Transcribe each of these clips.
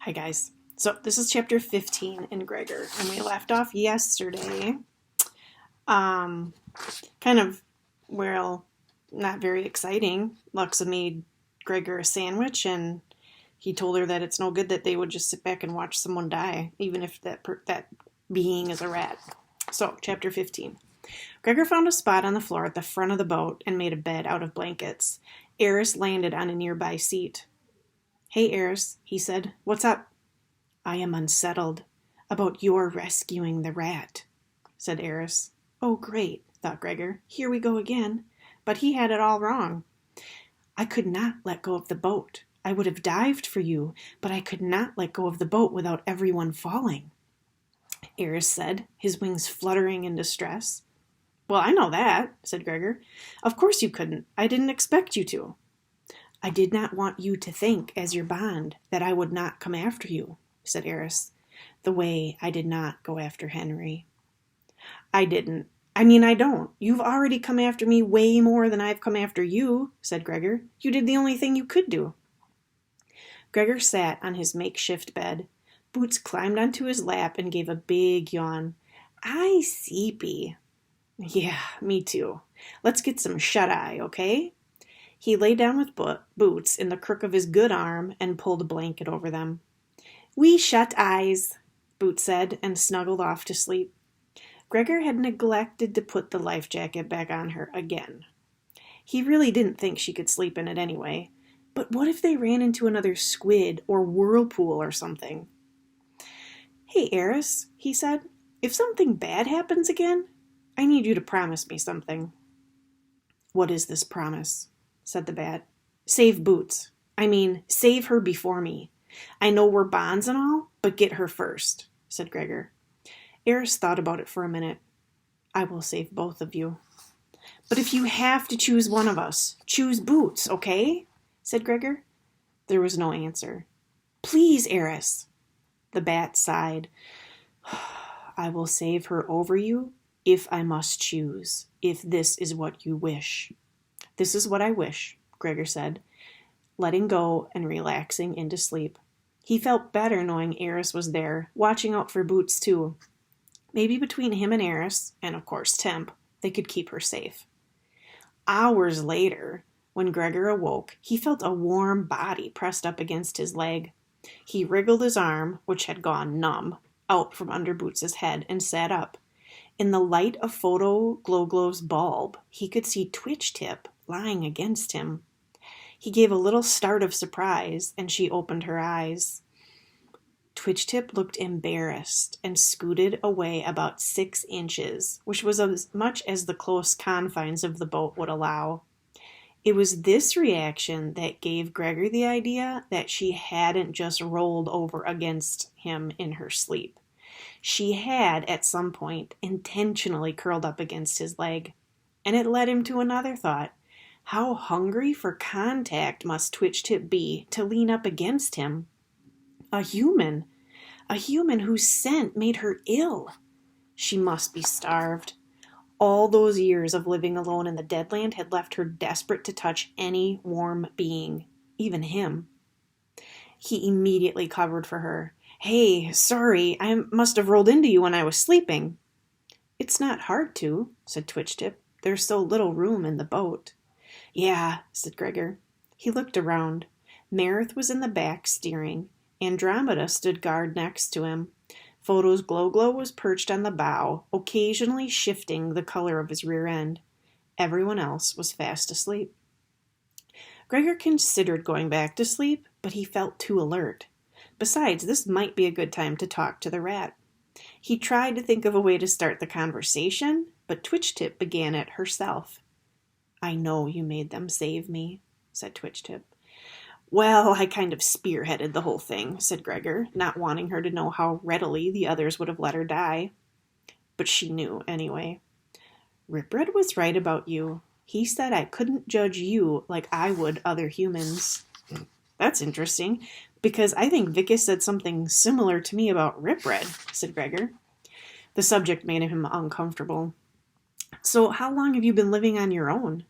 Hi guys. So this is chapter 15 in Gregor, and we left off yesterday. Kind of, well, not very exciting. Luxa made Gregor a sandwich, and he told her that it's no good that they would just sit back and watch someone die, even if that being is a rat. So, chapter 15. Gregor found a spot on the floor at the front of the boat and made a bed out of blankets. Eris landed on a nearby seat. "Hey, Eris," he said. "What's up?" "I am unsettled about your rescuing the rat," said Eris. Oh, great, thought Gregor. Here we go again. But he had it all wrong. "I could not let go of the boat. I would have dived for you, but I could not let go of the boat without everyone falling," Eris said, his wings fluttering in distress. "Well, I know that," said Gregor. "Of course you couldn't. I didn't expect you to." "I did not want you to think, as your bond, that I would not come after you," said Eris, "the way I did not go after Henry." I don't. You've already come after me way more than I've come after you," said Gregor. "You did the only thing you could do." Gregor sat on his makeshift bed. Boots climbed onto his lap and gave a big yawn. "I sleepy." "Yeah, me too. Let's get some shut-eye, okay?" He lay down with Boots in the crook of his good arm and pulled a blanket over them. "We shut eyes," Boots said, and snuggled off to sleep. Gregor had neglected to put the life jacket back on her again. He really didn't think she could sleep in it anyway. But what if they ran into another squid or whirlpool or something? "Hey, Eris," he said, "if something bad happens again, I need you to promise me something." "What is this promise?" said the bat. "Save Boots. Save her before me. I know we're bonds and all, but get her first," said Gregor. Eris thought about it for a minute. "I will save both of you." "But if you have to choose one of us, choose Boots, okay?" said Gregor. There was no answer. "Please, Eris." The bat sighed. "I will save her over you if I must choose, if this is what you wish." "This is what I wish," Gregor said, letting go and relaxing into sleep. He felt better knowing Eris was there, watching out for Boots too. Maybe between him and Eris, and of course Temp, they could keep her safe. Hours later, when Gregor awoke, he felt a warm body pressed up against his leg. He wriggled his arm, which had gone numb, out from under Boots's head and sat up. In the light of Photo Glow-Glow's bulb, he could see Twitch-Tip lying against him. He gave a little start of surprise, and she opened her eyes. Twitch-Tip looked embarrassed and scooted away about 6 inches, which was as much as the close confines of the boat would allow. It was this reaction that gave Gregor the idea that she hadn't just rolled over against him in her sleep. She had, at some point, intentionally curled up against his leg. And it led him to another thought. How hungry for contact must Twitch-Tip be to lean up against him? A human whose scent made her ill. She must be starved. All those years of living alone in the Deadland had left her desperate to touch any warm being, even him. He immediately covered for her. "Hey, sorry, I must have rolled into you when I was sleeping." "It's not hard to," said Twitch-Tip. "There's so little room in the boat." "Yeah," said Gregor. He looked around. Meredith was in the back steering. Andromeda stood guard next to him. Photo's Glow-Glow was perched on the bow, occasionally shifting the color of his rear end. Everyone else was fast asleep. Gregor considered going back to sleep, but he felt too alert. Besides, this might be a good time to talk to the rat. He tried to think of a way to start the conversation, but Twitch-Tip began it herself. "I know you made them save me," said Twitch-Tip. "Well, I kind of spearheaded the whole thing," said Gregor, not wanting her to know how readily the others would have let her die. But she knew anyway. "Ripred was right about you. He said I couldn't judge you like I would other humans." "That's interesting, because I think Vickis said something similar to me about Ripred," said Gregor. The subject made him uncomfortable. "So how long have you been living on your own?"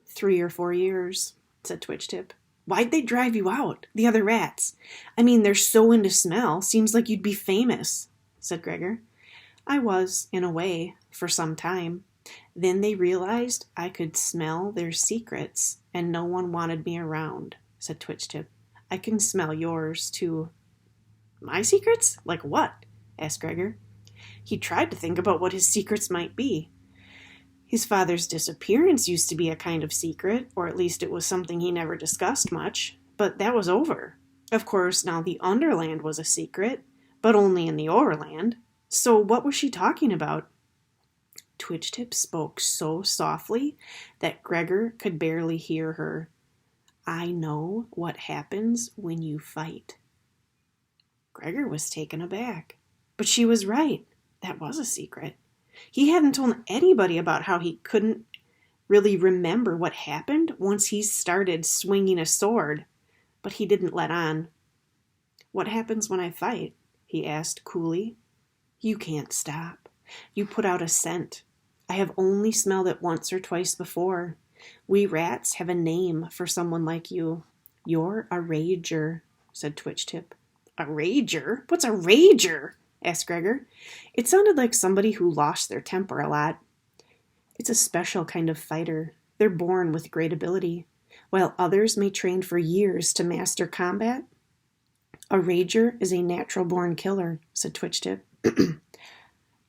3 or 4 years, said Twitch-Tip. Why'd they drive you out, the other rats? I mean, they're so into smell. Seems like you'd be famous, said Gregor. I was, in a way, for some time. Then they realized I could smell their secrets, and no one wanted me around, said Twitchtip. I can smell yours, too. My secrets? Like what? Asked Gregor. He tried to think about what his secrets might be. His father's disappearance used to be a kind of secret, or at least it was something he never discussed much, but that was over. Of course, now the Underland was a secret, but only in the Overland. So what was she talking about? Twitchtip spoke so softly that Gregor could barely hear her. I know what happens when you fight. Gregor was taken aback. But she was right. That was a secret. He hadn't told anybody about how he couldn't really remember what happened once he started swinging a sword, but he didn't let on. What happens when I fight? He asked coolly. You can't stop. You put out a scent. I have only smelled it once or twice before. We rats have a name for someone like you. You're a rager, said Twitchtip. A rager? What's a rager? Asked Gregor. It sounded like somebody who lost their temper a lot. It's a special kind of fighter. They're born with great ability, while others may train for years to master combat. A rager is a natural-born killer, said Twitchtip.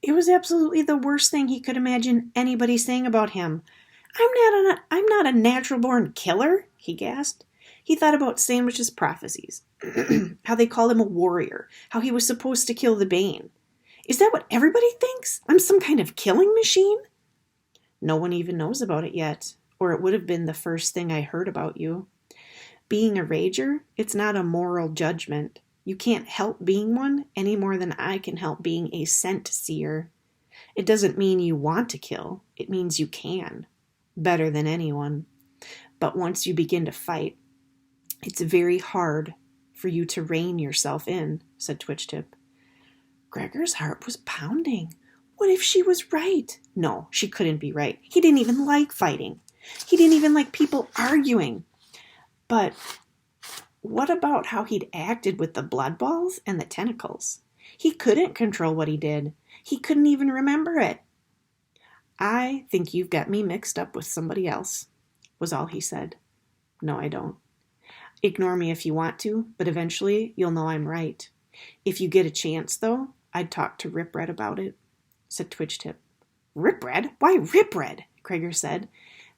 It was absolutely the worst thing he could imagine anybody saying about him. I'm not a natural-born killer, he gasped. He thought about Sandwich's prophecies, how they called him a warrior, how he was supposed to kill the Bane. Is that what everybody thinks? I'm some kind of killing machine? No one even knows about it yet, or it would have been the first thing I heard about you. Being a rager, it's not a moral judgment. You can't help being one any more than I can help being a scent seer. It doesn't mean you want to kill. It means you can. Better than anyone. But once you begin to fight, it's very hard for you to rein yourself in, said Twitchtip. Gregor's heart was pounding. What if she was right? No, she couldn't be right. He didn't even like fighting. He didn't even like people arguing. But what about how he'd acted with the blood balls and the tentacles? He couldn't control what he did. He couldn't even remember it. I think you've got me mixed up with somebody else, was all he said. No, I don't. Ignore me if you want to, but eventually you'll know I'm right. If you get a chance, though, I'd talk to Rip Red about it, said Twitchtip. Rip Red? Why Rip Red? Gregor said,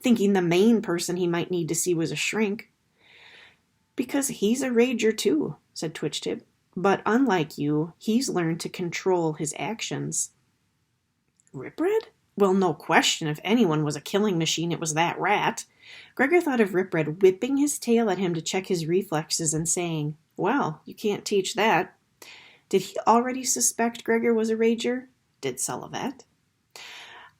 thinking the main person he might need to see was a shrink. Because he's a rager too, said Twitchtip. But unlike you, he's learned to control his actions. Rip Red? Well, no question, if anyone was a killing machine, it was that rat. Gregor thought of Rip Red whipping his tail at him to check his reflexes and saying, well, you can't teach that. Did he already suspect Gregor was a rager? Did Sullivan?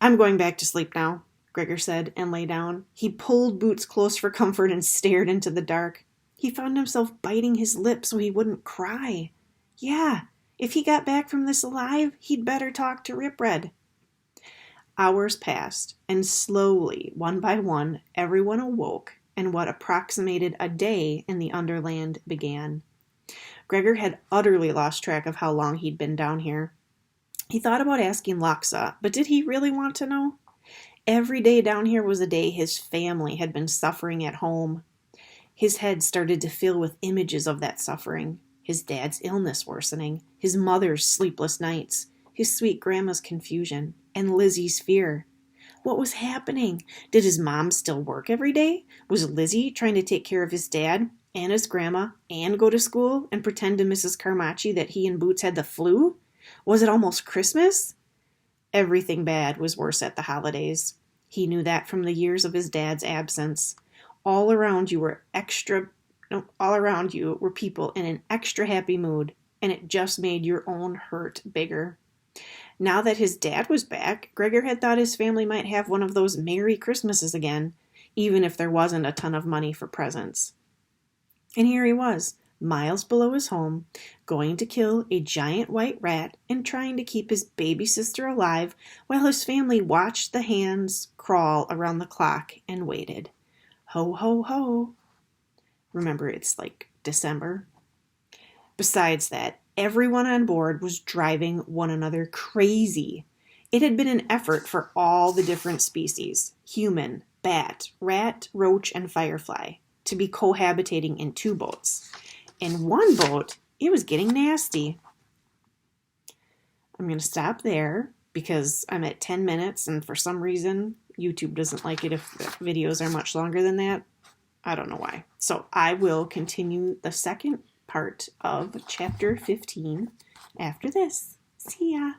I'm going back to sleep now, Gregor said, and lay down. He pulled Boots close for comfort and stared into the dark. He found himself biting his lip so he wouldn't cry. Yeah, if he got back from this alive, he'd better talk to Rip Red. Hours passed, and slowly, one by one, everyone awoke, and what approximated a day in the Underland began. Gregor had utterly lost track of how long he'd been down here. He thought about asking Loxa, but did he really want to know? Every day down here was a day his family had been suffering at home. His head started to fill with images of that suffering. His dad's illness worsening, his mother's sleepless nights, his sweet grandma's confusion, and Lizzie's fear. What was happening? Did his mom still work every day? Was Lizzie trying to take care of his dad and his grandma and go to school and pretend to Mrs. Carmacci that he and Boots had the flu? Was it almost Christmas? Everything bad was worse at the holidays. He knew that from the years of his dad's absence. All around you were people in an extra happy mood, and it just made your own hurt bigger. Now that his dad was back, Gregor had thought his family might have one of those Merry Christmases again, even if there wasn't a ton of money for presents. And here he was, miles below his home, going to kill a giant white rat and trying to keep his baby sister alive while his family watched the hands crawl around the clock and waited. Ho, ho, ho. Remember, it's like December. Besides that, everyone on board was driving one another crazy. It had been an effort for all the different species, human, bat, rat, roach, and firefly, to be cohabitating in 2 boats. In one boat, it was getting nasty. I'm going to stop there because I'm at 10 minutes, and for some reason, YouTube doesn't like it if videos are much longer than that. I don't know why. So I will continue the second part of chapter 15 after this. See ya!